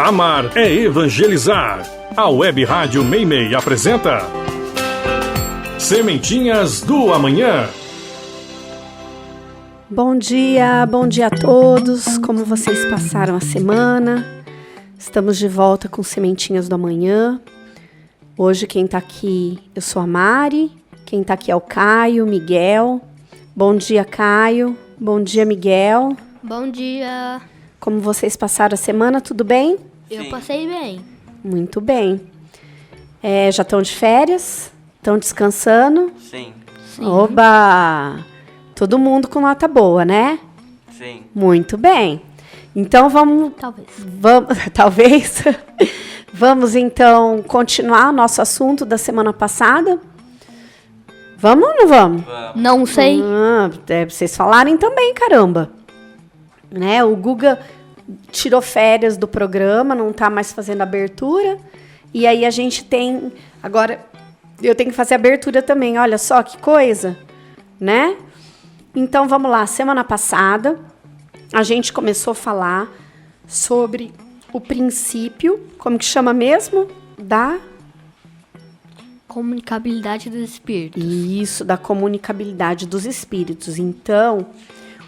Amar é evangelizar. A Web Rádio Meimei apresenta Sementinhas do Amanhã. Bom dia a todos. Como vocês passaram a semana? Estamos de volta com Sementinhas do Amanhã. Hoje quem está aqui, eu sou a Mari. Quem está aqui é o Caio, Miguel. Bom dia, Caio. Bom dia, Miguel. Bom dia. Como vocês passaram a semana, tudo bem? Eu passei bem. Muito bem. Já estão de férias? Estão descansando? Sim. Oba! Todo mundo com nota boa, né? Sim. Muito bem. Então vamos... Talvez. Vamos então continuar o nosso assunto da semana passada? Vamos ou não vamos? Não sei. Vocês falarem também, caramba. Né? O Guga tirou férias do programa, não está mais fazendo abertura. E aí a gente tem... Agora, eu tenho que fazer abertura também. Olha só que coisa, né? Então, vamos lá. Semana passada, a gente começou a falar sobre o princípio, como que chama mesmo? Da... Comunicabilidade dos espíritos. Isso, da comunicabilidade dos espíritos. Então,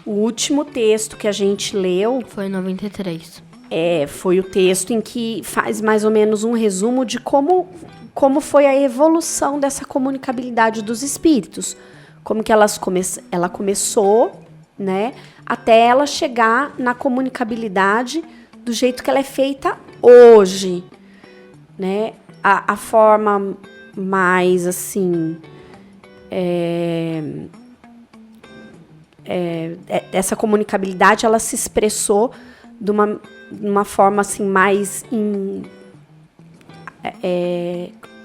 o último texto que a gente leu... Foi em 93. Foi o texto em que faz mais ou menos um resumo de como foi a evolução dessa comunicabilidade dos espíritos. Como que ela começou, né? Até ela chegar na comunicabilidade do jeito que ela é feita hoje, né? A forma mais, assim... essa comunicabilidade, ela se expressou de uma forma assim, mais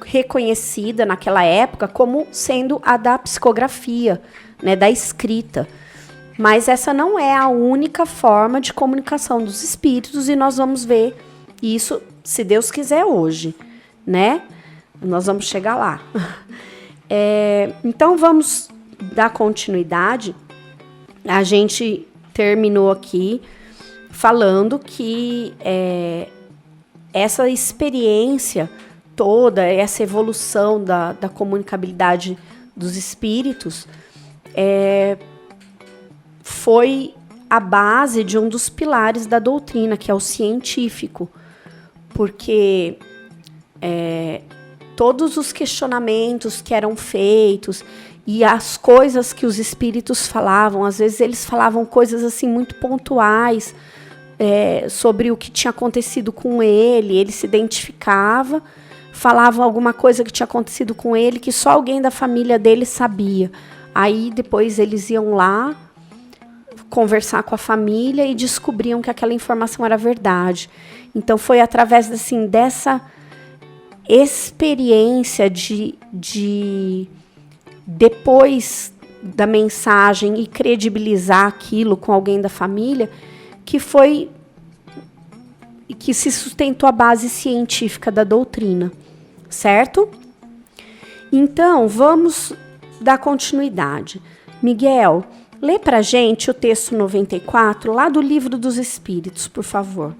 reconhecida naquela época como sendo a da psicografia, né, da escrita. Mas essa não é a única forma de comunicação dos espíritos e nós vamos ver isso, se Deus quiser, hoje, né? Nós vamos chegar lá. Então, vamos dar continuidade. A gente terminou aqui falando que essa experiência toda, essa evolução da comunicabilidade dos espíritos foi a base de um dos pilares da doutrina, que é o científico, porque todos os questionamentos que eram feitos e as coisas que os espíritos falavam, às vezes eles falavam coisas assim muito pontuais sobre o que tinha acontecido com ele se identificava, falava alguma coisa que tinha acontecido com ele que só alguém da família dele sabia. Aí depois eles iam lá conversar com a família e descobriam que aquela informação era verdade. Então foi através assim, dessa experiência de depois da mensagem e credibilizar aquilo com alguém da família, que se sustentou a base científica da doutrina, certo? Então, vamos dar continuidade. Miguel, lê pra gente o texto 94, lá do Livro dos Espíritos, por favor.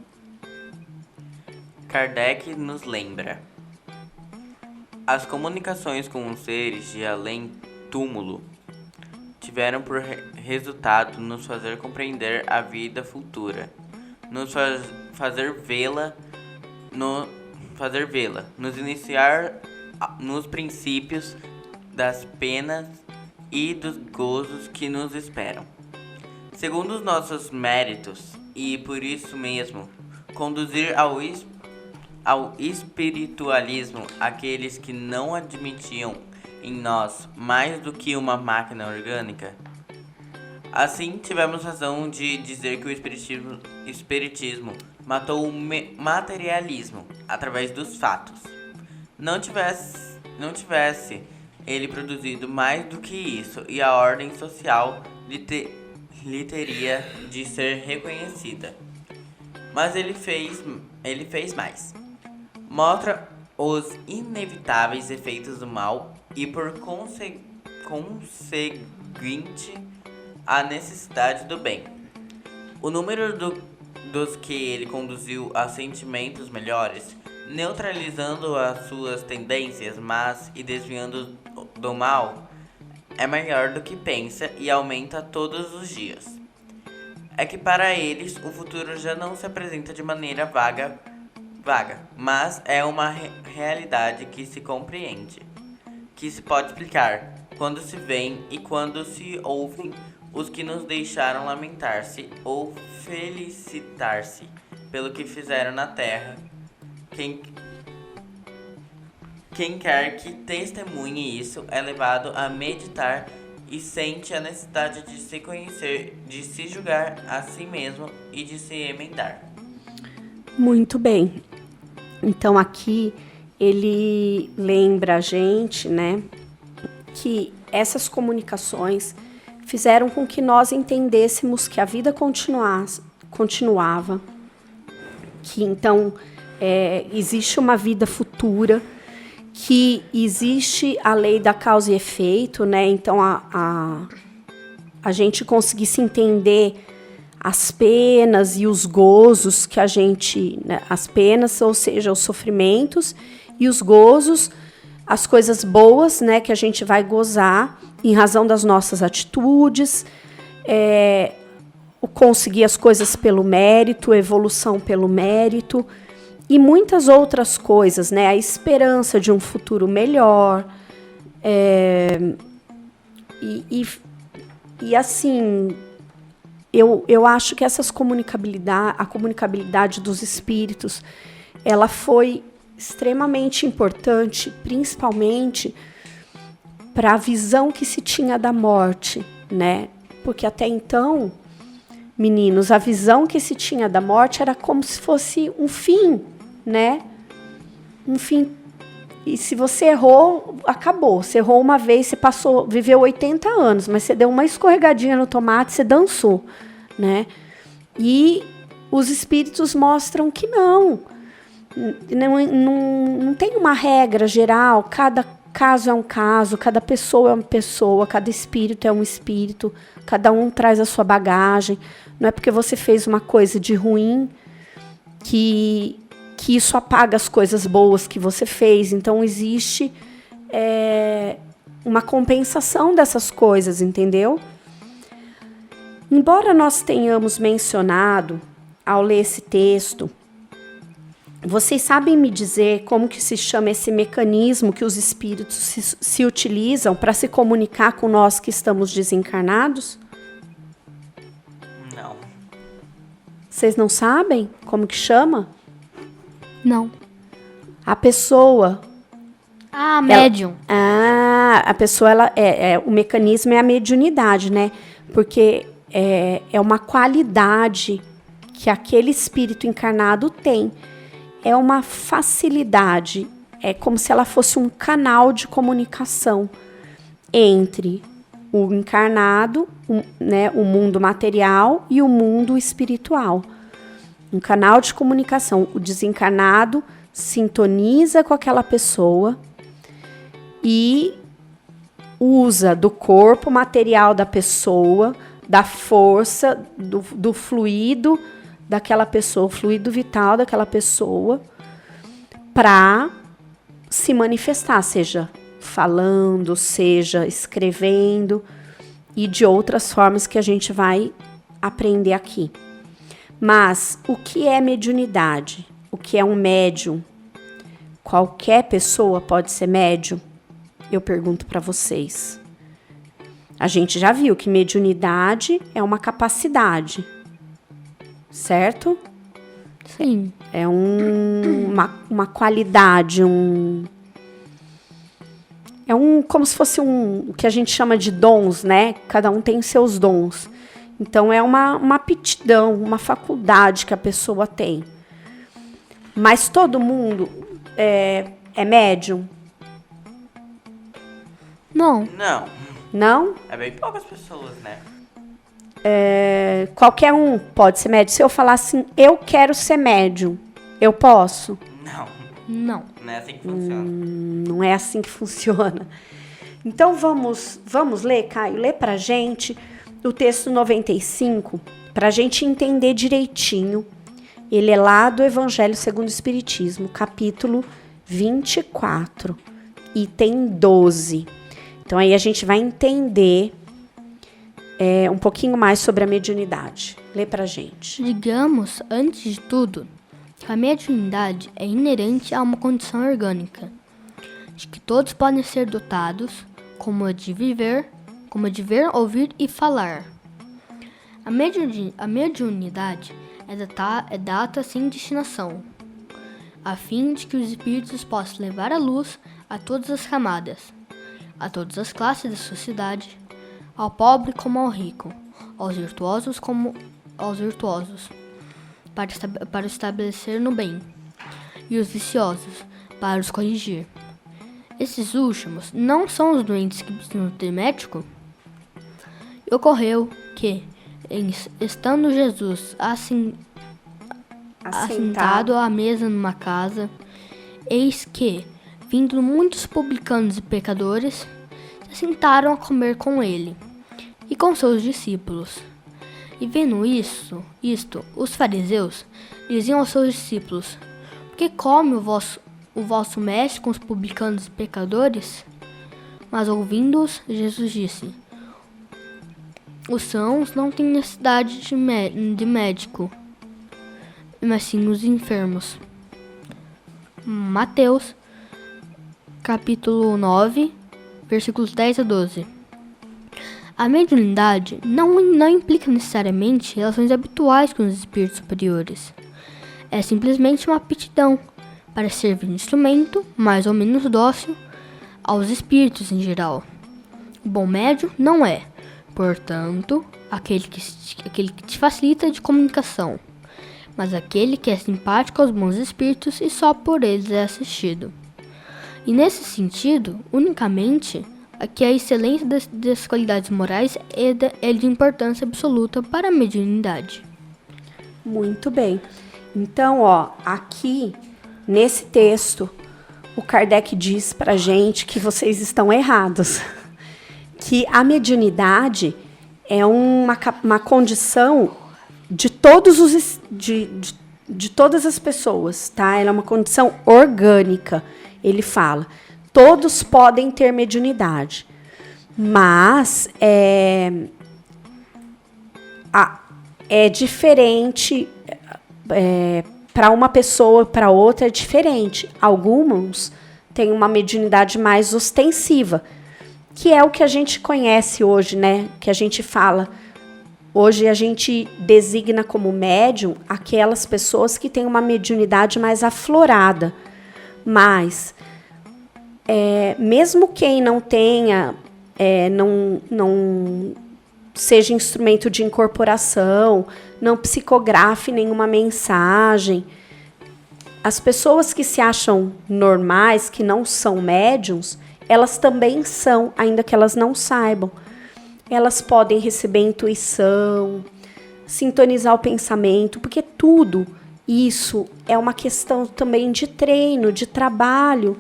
Kardec nos lembra: as comunicações com os seres de além-túmulo tiveram por resultado nos fazer compreender a vida futura, nos fazer vê-la, nos iniciar nos princípios das penas e dos gozos que nos esperam. Segundo os nossos méritos, e por isso mesmo, conduzir ao espiritualismo aqueles que não admitiam em nós mais do que uma máquina orgânica. Assim, tivemos razão de dizer que o espiritismo matou o materialismo através dos fatos. Não tivesse ele produzido mais do que isso, e a ordem social lhe teria de ser reconhecida. Mas ele fez mais. Mostra os inevitáveis efeitos do mal e, por conseguinte, a necessidade do bem. O número dos que ele conduziu a sentimentos melhores, neutralizando as suas tendências más e desviando do mal, é maior do que pensa e aumenta todos os dias. É que para eles o futuro já não se apresenta de maneira vaga, mas é uma realidade que se compreende, que se pode explicar, quando se veem e quando se ouvem os que nos deixaram lamentar-se ou felicitar-se pelo que fizeram na terra. Quem quer que testemunhe isso é levado a meditar e sente a necessidade de se conhecer, de se julgar a si mesmo e de se emendar. Muito bem. Então aqui ele lembra a gente, né, que essas comunicações fizeram com que nós entendêssemos que a vida continuava, que então existe uma vida futura, que existe a lei da causa e efeito, né? Então a gente conseguisse entender as penas e os gozos que a gente, né, as penas, ou seja, os sofrimentos, e os gozos, as coisas boas, né, que a gente vai gozar em razão das nossas atitudes, o conseguir as coisas pelo mérito, evolução pelo mérito, e muitas outras coisas, né, a esperança de um futuro melhor, e assim, eu acho que a comunicabilidade dos espíritos, ela foi extremamente importante, principalmente para a visão que se tinha da morte, né? Porque até então, meninos, a visão que se tinha da morte era como se fosse um fim, né? Um fim. E se você errou, acabou. Você errou uma vez, você viveu 80 anos, mas você deu uma escorregadinha no tomate, você dançou, né? E os espíritos mostram que não tem uma regra geral, cada caso é um caso, cada pessoa é uma pessoa, cada espírito é um espírito, cada um traz a sua bagagem. Não é porque você fez uma coisa de ruim que isso apaga as coisas boas que você fez. Então existe uma compensação dessas coisas, entendeu? Embora nós tenhamos mencionado ao ler esse texto, vocês sabem me dizer como que se chama esse mecanismo que os espíritos se utilizam para se comunicar com nós que estamos desencarnados? Não. Vocês não sabem como que chama? Não. A pessoa... médium. A pessoa, o mecanismo é a mediunidade, né? Porque é uma qualidade que aquele espírito encarnado tem. É uma facilidade, é como se ela fosse um canal de comunicação entre o encarnado, né, o mundo material e o mundo espiritual. Um canal de comunicação. O desencarnado sintoniza com aquela pessoa e usa do corpo material da pessoa, da força, do fluido daquela pessoa, o fluido vital daquela pessoa, para se manifestar, seja falando, seja escrevendo, e de outras formas que a gente vai aprender aqui. Mas o que é mediunidade? O que é um médium? Qualquer pessoa pode ser médium? Eu pergunto para vocês. A gente já viu que mediunidade é uma capacidade, certo? Sim. É uma qualidade, como se fosse o que a gente chama de dons, né? Cada um tem seus dons. Então, é uma aptidão, uma faculdade que a pessoa tem. Mas todo mundo é médium? Não. Não. Não? É bem poucas pessoas, né? Qualquer um pode ser médium. Se eu falar assim, eu quero ser médium, eu posso? Não. Não. Não é assim que funciona. Não é assim que funciona. Então vamos ler, Caio, lê pra gente o texto 95, para a gente entender direitinho. Ele é lá do Evangelho segundo o Espiritismo, capítulo 24, item 12. Então aí a gente vai entender um pouquinho mais sobre a mediunidade. Lê pra gente. Digamos, antes de tudo, que a mediunidade é inerente a uma condição orgânica, de que todos podem ser dotados, como a de ver, ouvir e falar. A mediunidade é data sem destinação, a fim de que os espíritos possam levar a luz a todas as camadas, a todas as classes da sociedade, ao pobre como ao rico, aos virtuosos como aos virtuosos, para estabelecer no bem, e os viciosos, para os corrigir. Esses últimos não são os doentes que precisam ter médico? E ocorreu que, estando Jesus assentado à mesa numa casa, eis que, vindo muitos publicanos e pecadores, se sentaram a comer com ele e com seus discípulos. E vendo isto, os fariseus diziam aos seus discípulos: por que come o vosso mestre com os publicanos e pecadores? Mas ouvindo-os, Jesus disse: os sãos não têm necessidade de médico, mas sim os enfermos. Mateus, capítulo 9, versículos 10 a 12. A mediunidade não implica necessariamente relações habituais com os espíritos superiores. É simplesmente uma aptidão para servir de instrumento, mais ou menos dócil, aos espíritos em geral. O bom médium não é, portanto, aquele que te facilita de comunicação, mas aquele que é simpático aos bons espíritos e só por eles é assistido. E nesse sentido, unicamente, que a excelência das qualidades morais é de importância absoluta para a mediunidade. Muito bem. Então, aqui, nesse texto, o Kardec diz pra gente que vocês estão errados. Que a mediunidade é uma condição de todas as pessoas, tá? Ela é uma condição orgânica, ele fala. Todos podem ter mediunidade, mas é diferente, para uma pessoa, para outra é diferente. Alguns têm uma mediunidade mais ostensiva, que é o que a gente conhece hoje, né? Que a gente fala. Hoje a gente designa como médium aquelas pessoas que têm uma mediunidade mais aflorada. Mas, mesmo quem não tenha, não seja instrumento de incorporação, não psicografe nenhuma mensagem, as pessoas que se acham normais, que não são médiums, elas também são, ainda que elas não saibam. Elas podem receber intuição, sintonizar o pensamento, porque tudo isso é uma questão também de treino, de trabalho,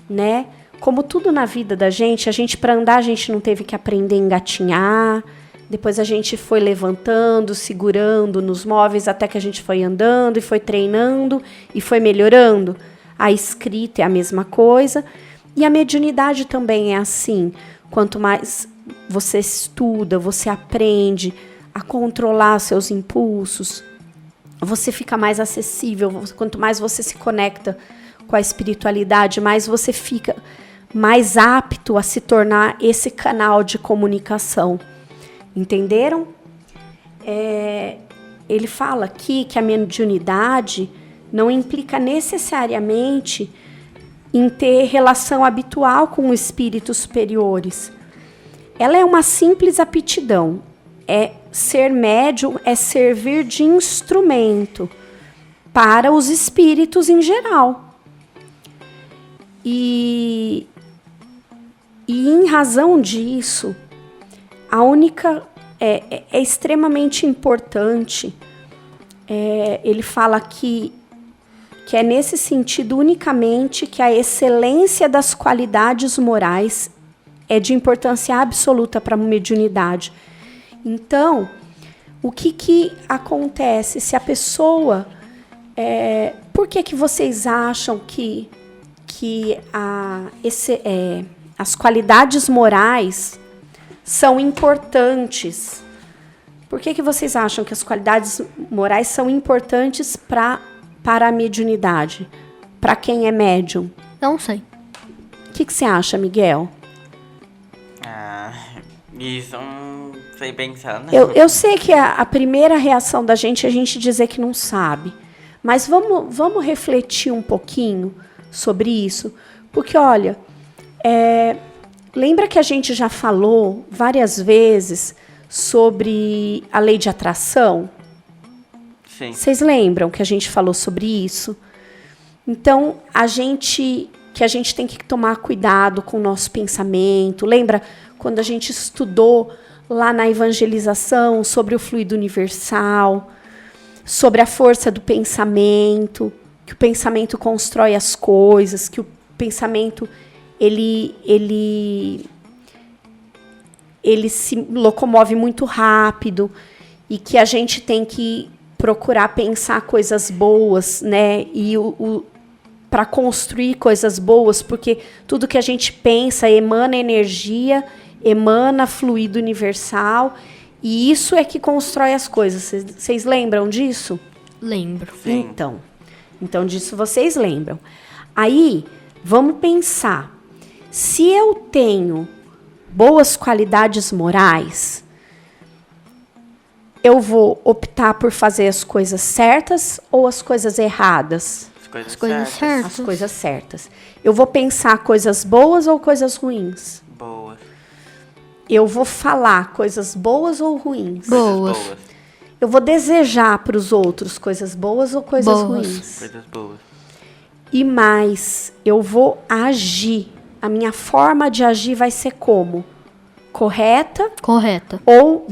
né? Como tudo na vida da gente, para andar a gente não teve que aprender a engatinhar, depois a gente foi levantando, segurando nos móveis até que a gente foi andando e foi treinando e foi melhorando. A escrita é a mesma coisa e a mediunidade também é assim. Quanto mais você estuda, você aprende a controlar seus impulsos, você fica mais acessível. Quanto mais você se conecta com a espiritualidade, mais você fica mais apto a se tornar esse canal de comunicação. Entenderam? Ele fala aqui que a mediunidade não implica necessariamente em ter relação habitual com espíritos superiores. Ela é uma simples aptidão. Ser médium é servir de instrumento para os espíritos em geral. E em razão disso, é extremamente importante, ele fala que é nesse sentido unicamente que a excelência das qualidades morais é de importância absoluta para a mediunidade. Então, O que acontece se a pessoa... por que vocês acham que as qualidades morais são importantes? Por que vocês acham que as qualidades morais são importantes para a mediunidade? Para quem é médium? Não sei. O que você acha, Miguel? Isso não sei pensar, né? Eu sei que a primeira reação da gente é a gente dizer que não sabe. Mas vamos refletir um pouquinho sobre isso. Porque, olha, lembra que a gente já falou várias vezes sobre a lei de atração? Sim. Vocês lembram que a gente falou sobre isso? Então, a gente tem que tomar cuidado com o nosso pensamento. Lembra quando a gente estudou lá na evangelização sobre o fluido universal, sobre a força do pensamento, que o pensamento constrói as coisas, que o pensamento ele se locomove muito rápido e que a gente tem que procurar pensar coisas boas, né? E para construir coisas boas, porque tudo que a gente pensa emana energia, emana fluido universal, e isso é que constrói as coisas. Vocês lembram disso? Lembro. Sim. Então disso vocês lembram. Aí, vamos pensar. Se eu tenho boas qualidades morais, eu vou optar por fazer as coisas certas ou as coisas erradas? As Coisas certas. As coisas certas. Eu vou pensar coisas boas ou coisas ruins? Boas. Eu vou falar coisas boas ou ruins? Boas. Coisas boas. Eu vou desejar para os outros coisas boas ou coisas Boas. ruins? Coisas boas. E mais, eu vou agir. A minha forma de agir vai ser como? Correta Correta. ou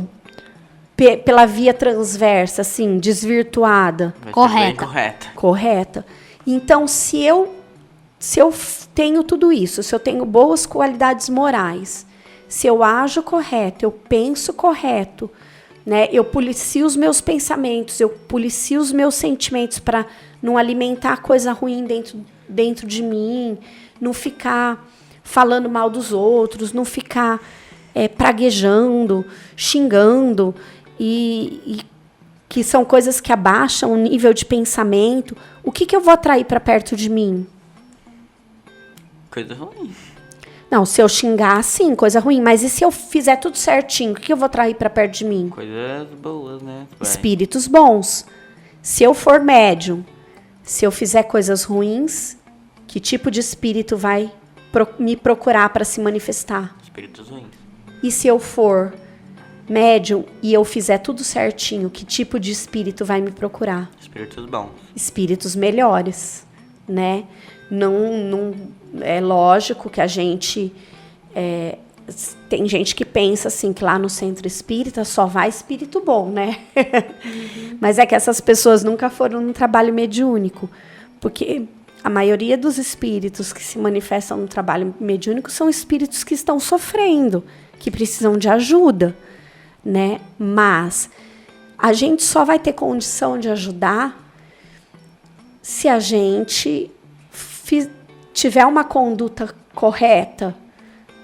pela via transversa, assim, desvirtuada? Vai ser Correta. bem correta. Correta. Então, se eu tenho tudo isso, se eu tenho boas qualidades morais, se eu ajo correto, eu penso correto, né? Eu policio os meus pensamentos, eu policio os meus sentimentos para não alimentar coisa ruim dentro de mim, não ficar falando mal dos outros, não ficar praguejando, xingando, e que são coisas que abaixam o nível de pensamento. O que eu vou atrair para perto de mim? Coisas ruins. Não, se eu xingar, sim, coisa ruim. Mas e se eu fizer tudo certinho, o que eu vou atrair para perto de mim? Coisas boas, né? Espíritos bons. Se eu for médium, se eu fizer coisas ruins, que tipo de espírito vai me procurar para se manifestar? Espíritos ruins. E se eu for médium e eu fizer tudo certinho, que tipo de espírito vai me procurar? Espíritos bons. Espíritos melhores, né? Não é lógico que a gente tem gente que pensa assim que lá no centro espírita só vai espírito bom, né? Mas é que essas pessoas nunca foram num trabalho mediúnico, porque a maioria dos espíritos que se manifestam no trabalho mediúnico são espíritos que estão sofrendo, que precisam de ajuda, né? Mas a gente só vai ter condição de ajudar se a gente tiver uma conduta correta,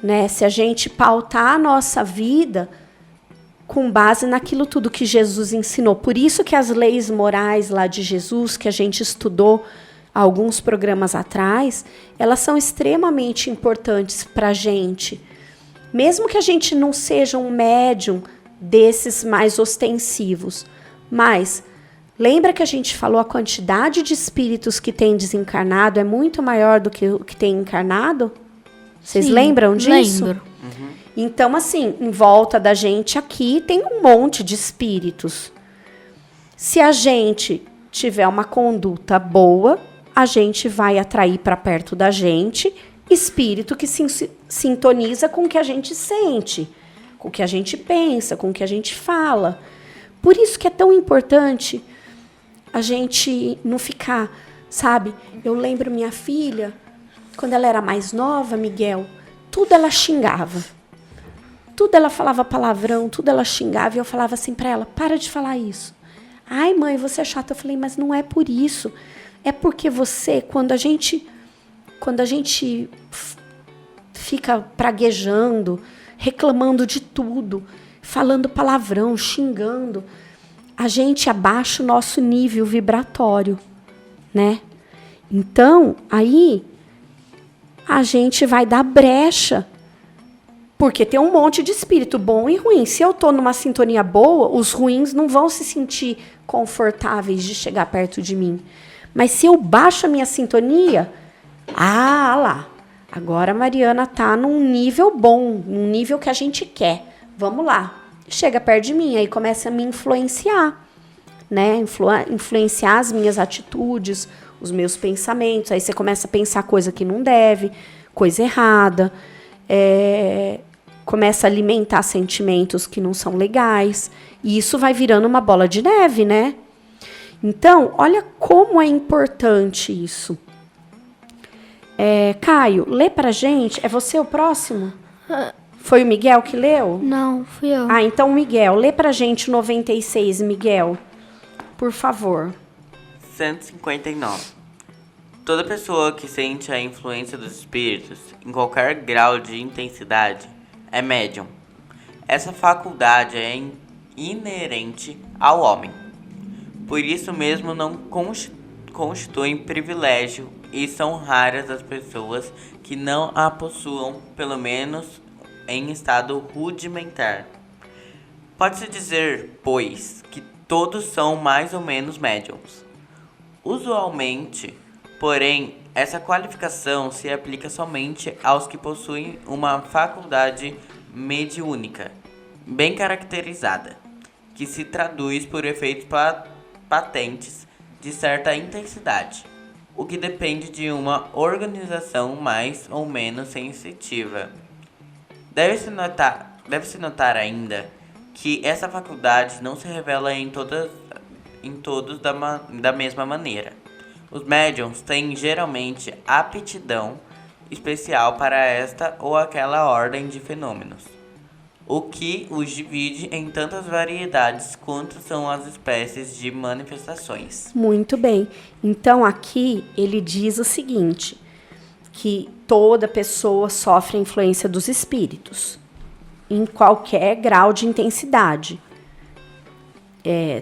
né? Se a gente pautar a nossa vida com base naquilo tudo que Jesus ensinou. Por isso que as leis morais lá de Jesus, que a gente estudou alguns programas atrás, elas são extremamente importantes para a gente. Mesmo que a gente não seja um médium desses mais ostensivos, mas lembra que a gente falou a quantidade de espíritos que tem desencarnado é muito maior do que o que tem encarnado? Vocês lembram disso? Lembro. Então, assim, em volta da gente aqui tem um monte de espíritos. Se a gente tiver uma conduta boa, a gente vai atrair para perto da gente espírito que se sintoniza com o que a gente sente, com o que a gente pensa, com o que a gente fala. Por isso que é tão importante a gente não ficar, sabe? Eu lembro minha filha, quando ela era mais nova, Miguel, tudo ela xingava. tudo ela falava palavrão, tudo ela xingava, e eu falava assim para ela, para de falar isso. Ai, mãe, você é chata. Eu falei, mas não é por isso. É porque você, quando a gente fica praguejando, reclamando de tudo, falando palavrão, xingando, a gente abaixa o nosso nível vibratório, né? Então, aí a gente vai dar brecha, porque tem um monte de espírito bom e ruim. Se eu estou numa sintonia boa, os ruins não vão se sentir confortáveis de chegar perto de mim. Mas se eu baixo a minha sintonia, lá, agora a Mariana está num nível bom, num nível que a gente quer. Vamos lá. Chega perto de mim, aí começa a me influenciar, né? Influenciar as minhas atitudes, os meus pensamentos. Aí você começa a pensar coisa que não deve, coisa errada. Começa a alimentar sentimentos que não são legais. E isso vai virando uma bola de neve, né? Então, olha como é importante isso. Caio, lê pra gente. É você o próximo? Foi o Miguel que leu? Não, fui eu. Então, Miguel, lê pra gente o 96, Miguel. Por favor. 159. Toda pessoa que sente a influência dos espíritos, em qualquer grau de intensidade, é médium. Essa faculdade é inerente ao homem. Por isso mesmo não constitui privilégio e são raras as pessoas que não a possuam, pelo menos em estado rudimentar. Pode-se dizer, pois, que todos são mais ou menos médiums. Usualmente, porém, essa qualificação se aplica somente aos que possuem uma faculdade mediúnica, bem caracterizada, que se traduz por efeitos patentes de certa intensidade, o que depende de uma organização mais ou menos sensitiva. Deve-se notar ainda que essa faculdade não se revela em todos da mesma maneira. Os médiums têm geralmente aptidão especial para esta ou aquela ordem de fenômenos, o que os divide em tantas variedades quanto são as espécies de manifestações. Muito bem. Então, aqui ele diz o seguinte, que toda pessoa sofre a influência dos espíritos, em qualquer grau de intensidade.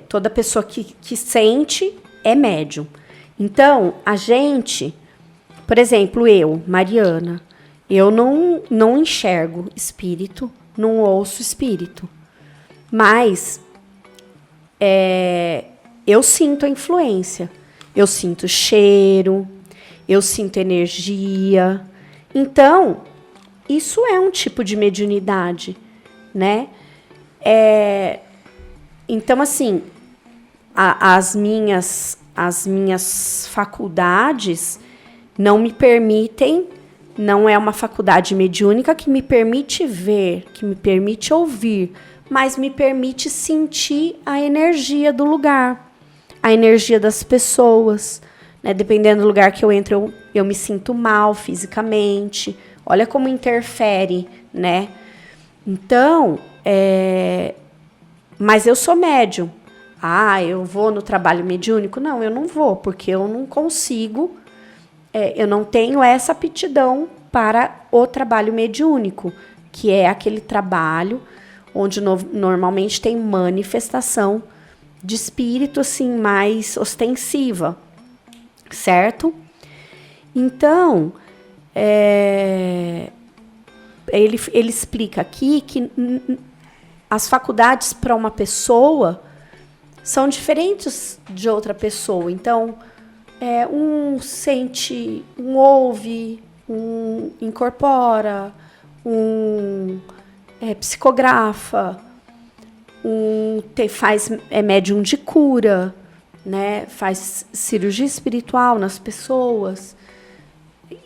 Toda pessoa que sente é médium. Então, a gente, por exemplo, eu, Mariana, eu não enxergo espírito, não ouço espírito, mas eu sinto a influência, eu sinto cheiro, eu sinto energia. Então, isso é um tipo de mediunidade, né? Então, assim, as minhas faculdades não me permitem, não é uma faculdade mediúnica que me permite ver, que me permite ouvir, mas me permite sentir a energia do lugar, a energia das pessoas, né? Dependendo do lugar que eu entro, eu me sinto mal fisicamente. Olha como interfere, né? Então, mas eu sou médium. Eu vou no trabalho mediúnico? Não, eu não vou, porque eu não consigo, eu não tenho essa aptidão para o trabalho mediúnico, que é aquele trabalho onde normalmente tem manifestação de espírito, assim, mais ostensiva, certo? Então, ele explica aqui que as faculdades para uma pessoa são diferentes de outra pessoa. Então, um sente, um ouve, um incorpora, um psicografa, é médium de cura, né? Faz cirurgia espiritual nas pessoas.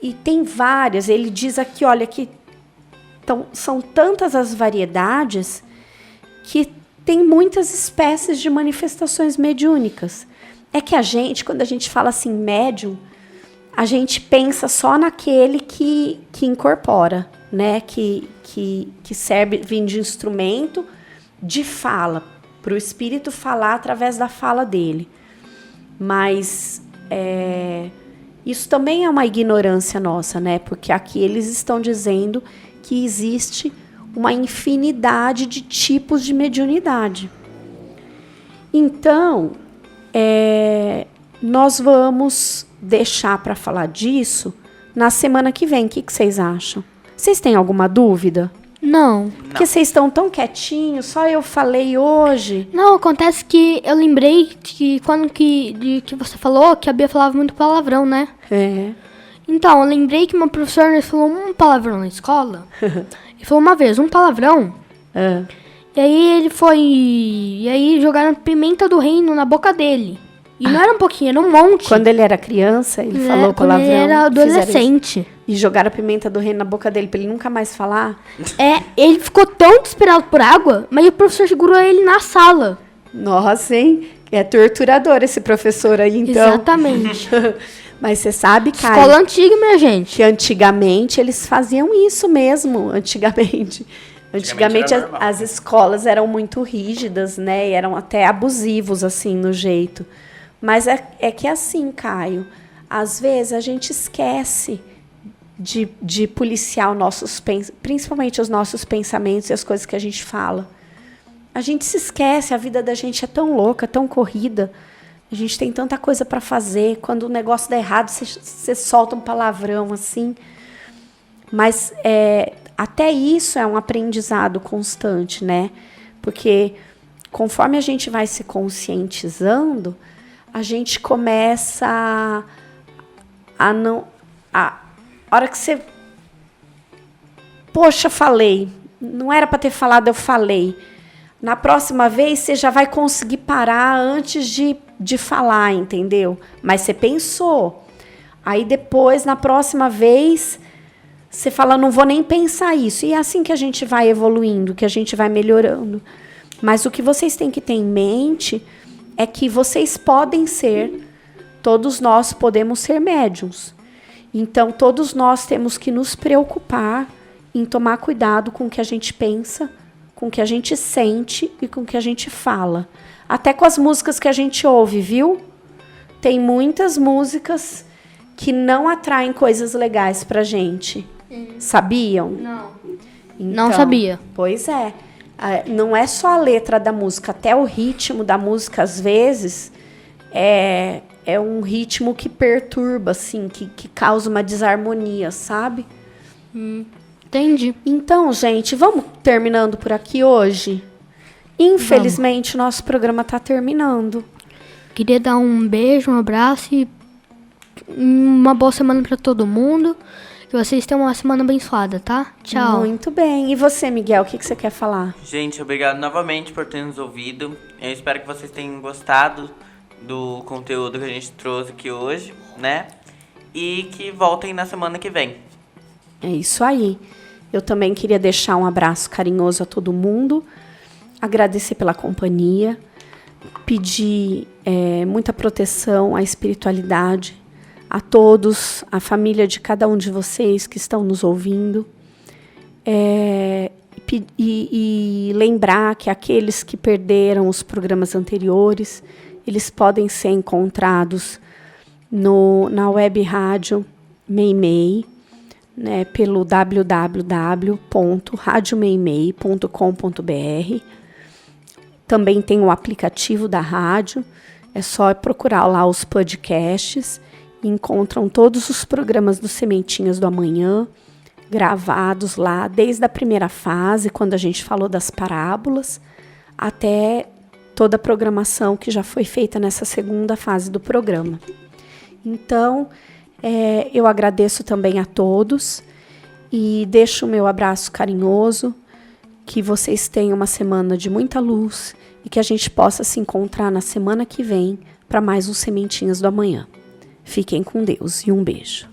E tem várias. Ele diz aqui, olha, que são tantas as variedades que tem muitas espécies de manifestações mediúnicas. É que quando a gente fala assim, médium, a gente pensa só naquele que incorpora, né, que serve de instrumento de fala, para o espírito falar através da fala dele. Mas isso também é uma ignorância nossa, né? Porque aqui eles estão dizendo que existe uma infinidade de tipos de mediunidade. Então, nós vamos deixar para falar disso na semana que vem. O que vocês acham? Vocês têm alguma dúvida? Não. Porque vocês estão tão quietinhos, só eu falei hoje. Não, acontece que eu lembrei que quando que você falou que a Bia falava muito palavrão, né? Então, eu lembrei que uma professora falou um palavrão na escola. Ele falou uma vez, um palavrão. E aí ele foi... E aí jogaram pimenta do reino na boca dele. E não era um pouquinho, era um monte. Quando ele era criança, ele falou palavrão. Quando ele era adolescente. E jogaram a pimenta do reino na boca dele pra ele nunca mais falar? Ele ficou tão desesperado por água, mas o professor segurou ele na sala. Nossa, hein? É torturador esse professor aí, então. Exatamente. Mas você sabe, Caio... Escola antiga, minha gente. Que antigamente eles faziam isso mesmo, Antigamente as escolas eram muito rígidas, né? E eram até abusivos, assim, no jeito. Mas é que assim, Caio, às vezes a gente esquece de policiar principalmente os nossos pensamentos e as coisas que a gente fala. A gente se esquece, a vida da gente é tão louca, tão corrida. A gente tem tanta coisa para fazer. Quando o negócio dá errado, você solta um palavrão assim. Mas até isso é um aprendizado constante, né? Porque conforme a gente vai se conscientizando, a gente começa a hora que você... Poxa, falei. Não era para ter falado, eu falei. Na próxima vez, você já vai conseguir parar antes de falar, entendeu? Mas você pensou. Aí depois, na próxima vez, você fala, não vou nem pensar isso. E é assim que a gente vai evoluindo, que a gente vai melhorando. Mas o que vocês têm que ter em mente é que vocês podem ser, todos nós podemos ser médiuns. Então, todos nós temos que nos preocupar em tomar cuidado com o que a gente pensa, com o que a gente sente e com o que a gente fala. Até com as músicas que a gente ouve, viu? Tem muitas músicas que não atraem coisas legais pra gente. Sabiam? Não. Então, Não sabia. Pois é. Não é só a letra da música, até o ritmo da música, às vezes, é um ritmo que perturba, assim, que causa uma desarmonia, sabe? Entendi. Então, gente, vamos terminando por aqui hoje? Infelizmente, o nosso programa está terminando. Queria dar um beijo, um abraço e uma boa semana para todo mundo. Que vocês tenham uma semana abençoada, tá? Tchau. Muito bem. E você, Miguel, o que você quer falar? Gente, obrigado novamente por ter nos ouvido. Eu espero que vocês tenham gostado do conteúdo que a gente trouxe aqui hoje, né? E que voltem na semana que vem. É isso aí. Eu também queria deixar um abraço carinhoso a todo mundo, agradecer pela companhia, pedir muita proteção à espiritualidade, a todos, a família de cada um de vocês que estão nos ouvindo, e lembrar que aqueles que perderam os programas anteriores, eles podem ser encontrados na web rádio Meimei, né, pelo www.radiomeimei.com.br. Também tem o aplicativo da rádio, é só procurar lá os podcasts, e encontram todos os programas do Sementinhas do Amanhã, gravados lá, desde a primeira fase, quando a gente falou das parábolas, até toda a programação que já foi feita nessa segunda fase do programa. Então, eu agradeço também a todos e deixo o meu abraço carinhoso, que vocês tenham uma semana de muita luz e que a gente possa se encontrar na semana que vem para mais um Sementinhas do Amanhã. Fiquem com Deus e um beijo.